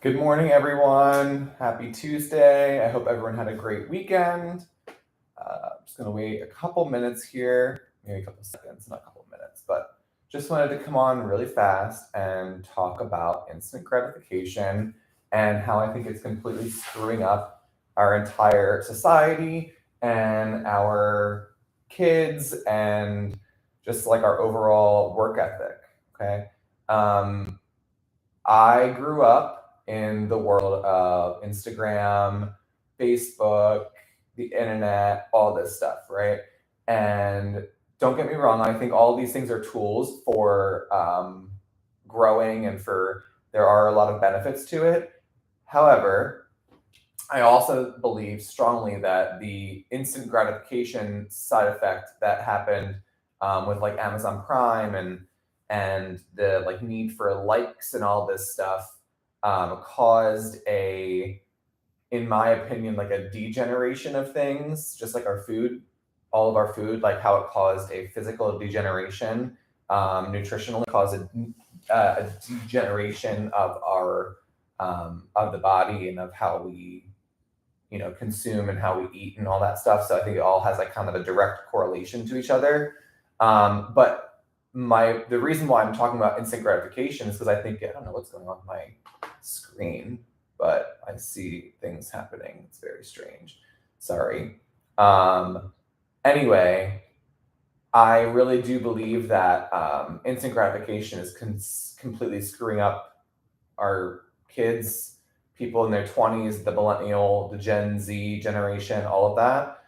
Good morning, everyone. Happy Tuesday. I hope everyone had a great weekend. I'm just going to wait a couple minutes here, maybe a couple seconds, not a couple minutes, but just wanted to come on really fast and talk about instant gratification and how I think it's completely screwing up our entire society and our kids and just like our overall work ethic. Okay. Um, I grew up in the world of Instagram, Facebook, the internet, all this stuff, right? And don't get me wrong, I think all these things are tools for growing and there are a lot of benefits to it. However, I also believe strongly that the instant gratification side effect that happened with like Amazon Prime and the like need for likes and all this stuff caused in my opinion, like a degeneration of things, just like our food, all of our food, like how it caused a physical degeneration, nutritionally caused a degeneration of our of the body and of how we consume and how we eat and all that stuff. So I think it all has like kind of a direct correlation to each other. But the reason why I'm talking about instant gratification is because I don't know what's going on with my screen, but I see things happening. It's very strange. Sorry. Anyway, I really do believe that instant gratification is completely screwing up our kids, people in their 20s, the millennial, the Gen Z generation, all of that,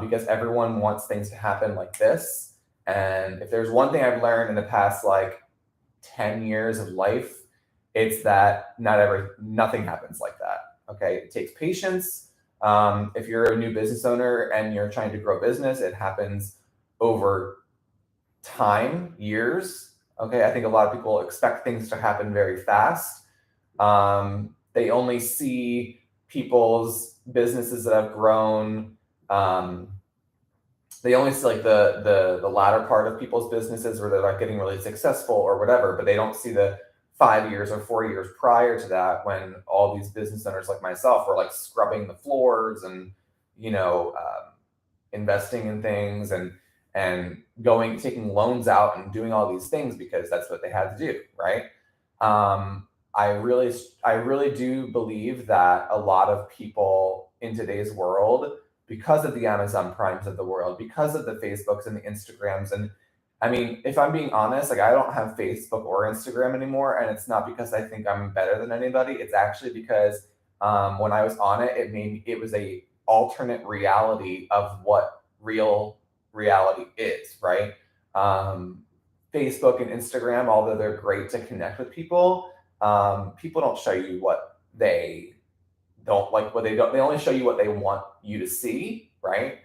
because everyone wants things to happen like this. And if there's one thing I've learned in the past like 10 years of life, it's that nothing happens like that. Okay, it takes patience. If you're a new business owner and you're trying to grow business, it happens over time, years. Okay, I think a lot of people expect things to happen very fast. They only see people's businesses that have grown. They only see like the latter part of people's businesses where they're like getting really successful or whatever, but they don't see the 5 years or 4 years prior to that when all these business owners like myself were like scrubbing the floors and investing in things and taking loans out and doing all these things because that's what they had to do, right? I really do believe that a lot of people in today's world, because of the Amazon Primes of the world, because of the Facebooks and the Instagrams, and I mean, if I'm being honest, like I don't have Facebook or Instagram anymore, and it's not because I think I'm better than anybody. It's actually because when I was on it, it was a alternate reality of what real reality is, right? Facebook and Instagram, although they're great to connect with people, people don't show you what they don't like, what they don't. They only show you what they want you to see, right?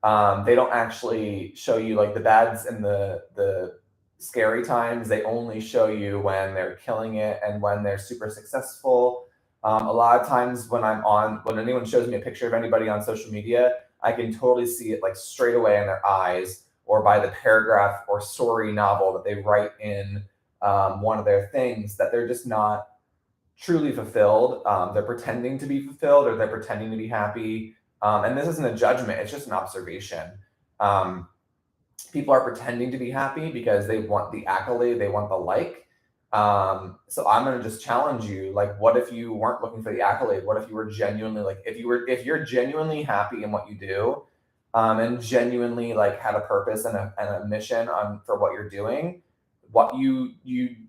They don't actually show you like the bads and the scary times. They only show you when they're killing it and when they're super successful. A lot of times when anyone shows me a picture of anybody on social media, I can totally see it like straight away in their eyes or by the paragraph or story novel that they write in one of their things, that they're just not truly fulfilled. They're pretending to be fulfilled or they're pretending to be happy. And this isn't a judgment, it's just an observation. People are pretending to be happy because they want the accolade, they want the like. So I'm going to just challenge you. Like, what if you weren't looking for the accolade? What if you were genuinely if you're genuinely happy in what you do, and genuinely like had a purpose and a mission for what you're doing, what you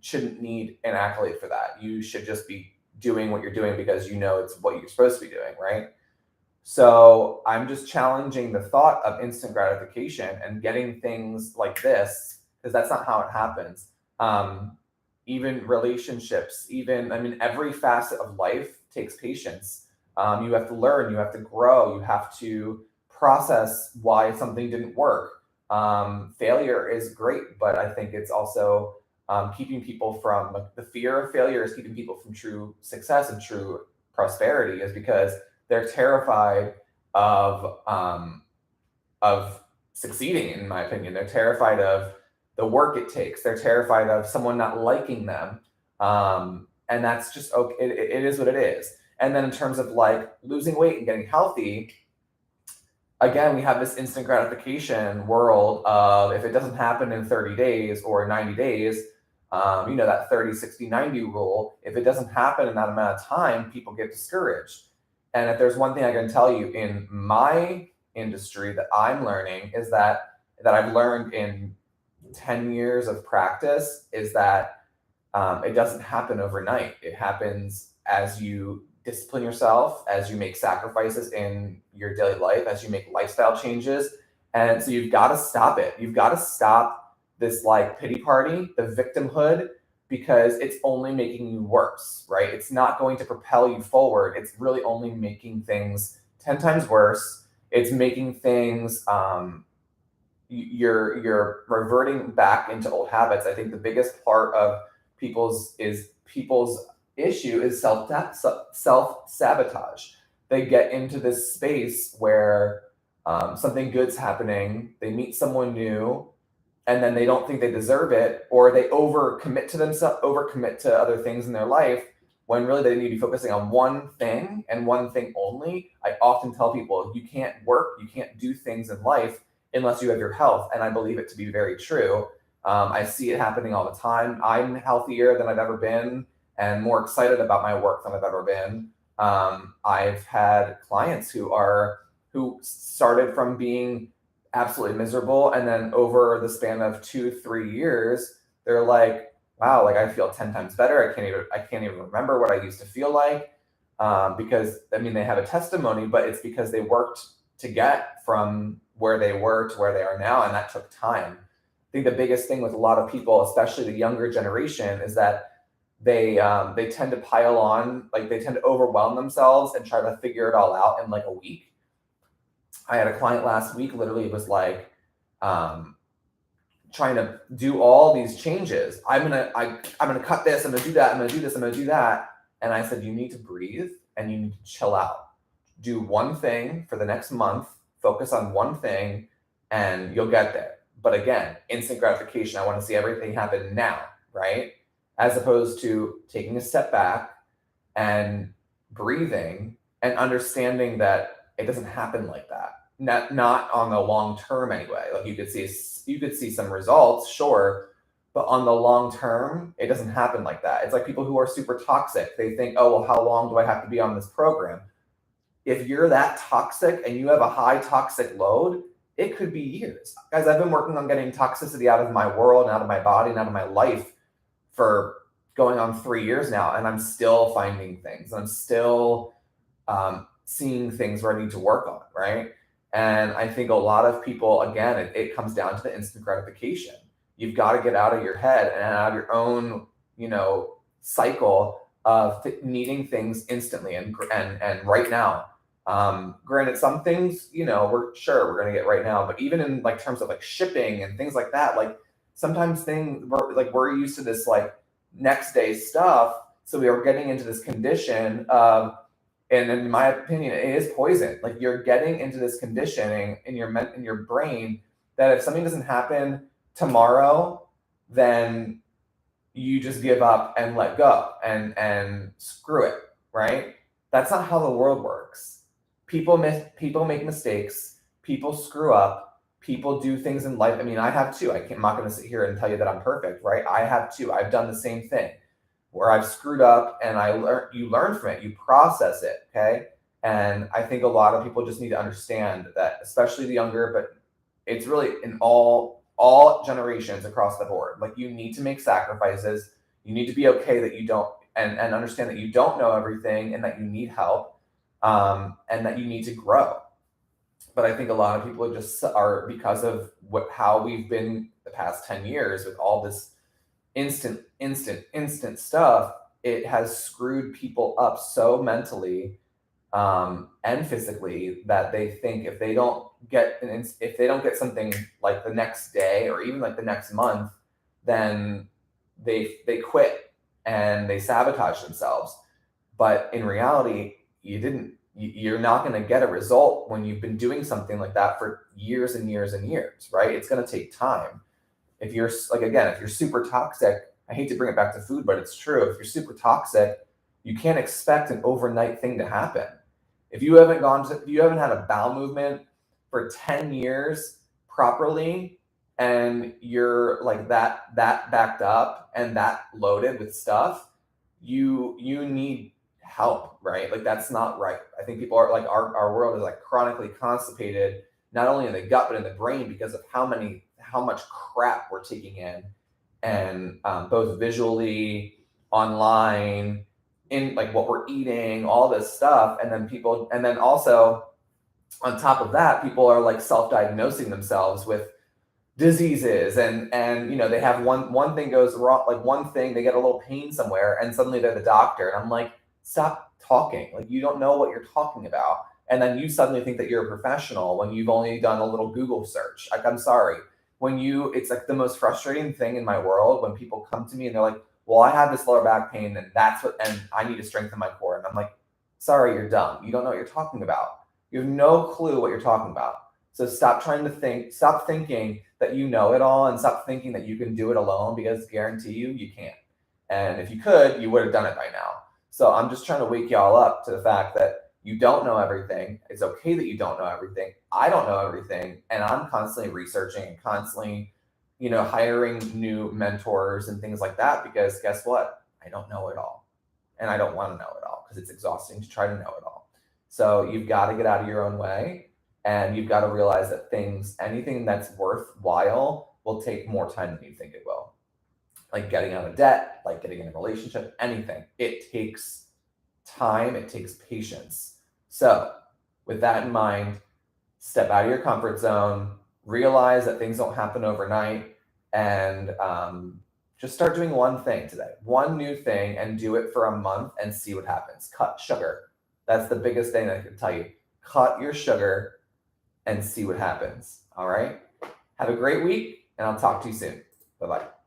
shouldn't need an accolade for that. You should just be doing what you're doing because you know it's what you're supposed to be doing, right? So I'm just challenging the thought of instant gratification and getting things like this, because that's not how it happens. Even relationships, every facet of life takes patience. You have to learn, you have to grow, you have to process why something didn't work. Failure is great, but I think it's also keeping people from, like, the fear of failure is keeping people from true success and true prosperity, is because they're terrified of succeeding. In my opinion, they're terrified of the work it takes. They're terrified of someone not liking them, And that's just okay. It is what it is. And then in terms of like losing weight and getting healthy, again, we have this instant gratification world of if it doesn't happen in 30 days or 90 days, that 30, 60, 90 rule, if it doesn't happen in that amount of time, people get discouraged. And if there's one thing I can tell you in my industry that I'm learning is that I've learned in 10 years of practice is that it doesn't happen overnight. It happens as you discipline yourself, as you make sacrifices in your daily life, as you make lifestyle changes. And so you've got to stop it. You've got to stop this like pity party, the victimhood, because it's only making you worse, right? It's not going to propel you forward. It's really only making things 10 times worse. It's making things, you're reverting back into old habits. I think the biggest part of people's issue is self-sabotage. They get into this space where something good's happening, they meet someone new, and then they don't think they deserve it, or they overcommit to other things in their life when really they need to be focusing on one thing and one thing only. I often tell people you can't do things in life unless you have your health. And I believe it to be very true. I see it happening all the time. I'm healthier than I've ever been and more excited about my work than I've ever been. I've had clients who started from being absolutely miserable, and then over the span of 2-3 years, they're like, wow, like I feel 10 times better. I can't even remember what I used to feel like. Because they have a testimony, but it's because they worked to get from where they were to where they are now, and that took time. I think the biggest thing with a lot of people, especially the younger generation, is that they tend to pile on, like they tend to overwhelm themselves and try to figure it all out in like a week. I had a client last week, literally was like trying to do all these changes. I'm gonna cut this, I'm gonna do that, I'm gonna do this, I'm gonna do that. And I said, you need to breathe and you need to chill out. Do one thing for the next month, focus on one thing, and you'll get there. But again, instant gratification. I want to see everything happen now, right? As opposed to taking a step back and breathing and understanding that it doesn't happen like that. Not on the long term anyway. Like you could see some results, sure, but on the long term, it doesn't happen like that. It's like people who are super toxic. They think, oh, well, how long do I have to be on this program? If you're that toxic and you have a high toxic load, it could be years. Guys, I've been working on getting toxicity out of my world and out of my body and out of my life for going on 3 years now, and I'm still finding things. I'm still seeing things where I need to work on, right? And I think a lot of people, again, it comes down to the instant gratification. You've got to get out of your head and out of your own, cycle of needing things instantly and right now. Granted, some things, we're going to get right now, but even in like terms of like shipping and things like that, like sometimes we're used to this like next day stuff. So we are getting into this condition of, and in my opinion, it is poison. Like you're getting into this conditioning in your brain that if something doesn't happen tomorrow, then you just give up and let go and screw it, right? That's not how the world works. People make mistakes. People screw up. People do things in life. I have too. I'm not going to sit here and tell you that I'm perfect, right? I have too. I've done the same thing where I've screwed up and you learn from it, you process it, okay? And I think a lot of people just need to understand that, especially the younger, but it's really in all generations across the board. Like you need to make sacrifices. You need to be okay that you don't, and understand that you don't know everything and that you need help, and that you need to grow. But I think a lot of people are because of how we've been the past 10 years with all this instant stuff, it has screwed people up so mentally and physically that they think if they don't get something like the next day or even like the next month, then they quit and they sabotage themselves. But in reality, you're not going to get a result when you've been doing something like that for years and years and years, right? It's going to take time. If you're super toxic, I hate to bring it back to food, but it's true. If you're super toxic, you can't expect an overnight thing to happen. If you haven't had a bowel movement for 10 years properly, and you're like that backed up and that loaded with stuff, you need help, right? Like that's not right. I think people are like our world is like chronically constipated, not only in the gut but in the brain because of how much crap we're taking in, and both visually, online, in like what we're eating, all this stuff, and then also on top of that, people are like self-diagnosing themselves with diseases, and they have one thing goes wrong, like one thing, they get a little pain somewhere and suddenly they're the doctor, and I'm like, stop talking, like you don't know what you're talking about, and then you suddenly think that you're a professional when you've only done a little Google search. Like, I'm sorry, it's like the most frustrating thing in my world when people come to me and they're like, well, I have this lower back pain and I need to strengthen my core, and I'm like, sorry, you're dumb, you don't know what you're talking about, you have no clue what you're talking about. So stop thinking that you know it all, and stop thinking that you can do it alone, because guarantee you can't. And if you could, you would have done it by now. So I'm just trying to wake y'all up to the fact that you don't know everything. It's okay that you don't know everything. I don't know everything. And I'm constantly researching and constantly, hiring new mentors and things like that, because guess what? I don't know it all. And I don't want to know it all because it's exhausting to try to know it all. So you've got to get out of your own way. And you've got to realize that anything that's worthwhile will take more time than you think it will. Like getting out of debt, like getting in a relationship, anything. It takes time, it takes patience. So with that in mind, step out of your comfort zone, realize that things don't happen overnight, and just start doing one thing today, one new thing, and do it for a month and see what happens. Cut sugar. That's the biggest thing that I can tell you. Cut your sugar and see what happens. All right. Have a great week, and I'll talk to you soon. Bye-bye.